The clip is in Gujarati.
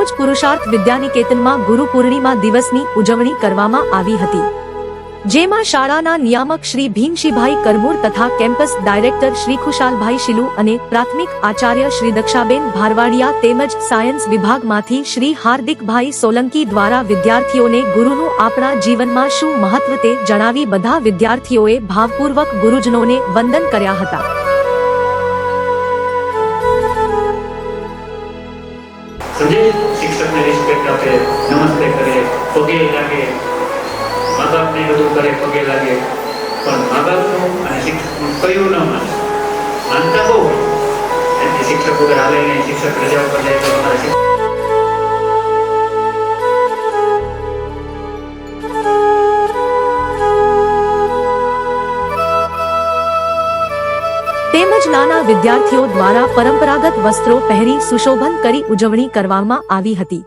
તેમજ પુરુષાર્થ વિદ્યાનિકેતનમાં ગુરુ પૂર્ણિમા દિવસની ઉજવણી કરવામાં આવી હતી, જેમાં શાળાના નિયામક શ્રી ભીમશીભાઈ કરમૂર તથા કેમ્પસ ડાયરેક્ટર શ્રી ખુશાલભાઈ શિલુ અને પ્રાથમિક આચાર્ય શ્રી દક્ષાબેન ભારવાડિયા તેમજ સાયન્સ વિભાગમાંથી શ્રી હાર્દિકભાઈ સોલંકી દ્વારા વિદ્યાર્થીઓને ગુરુનું આપણા જીવનમાં શું મહત્વ તે જણાવી બધા વિદ્યાર્થીઓએ ભાવપૂર્વક ગુરુજનોને વંદન કર્યા હતા। शिक्षक ने रिस्पेक्ट आपे, नमस्ते करे, पगे लागे, माँ बाप ने બધું કરે, પગે લાગે, પણ માँ બાપનું અને શિક્ષકનું કયું ન માને, માનતા બહુ હોય એટલે શિક્ષક વગર હાલે નહીં, શિક્ષક રજા ઉપર જાય તો અમારા તેમજ નાના વિદ્યાર્થીઓ દ્વારા પરંપરાગત વસ્ત્રો પહેરી સુશોભન કરી ઉજવણી કરવામાં આવી હતી।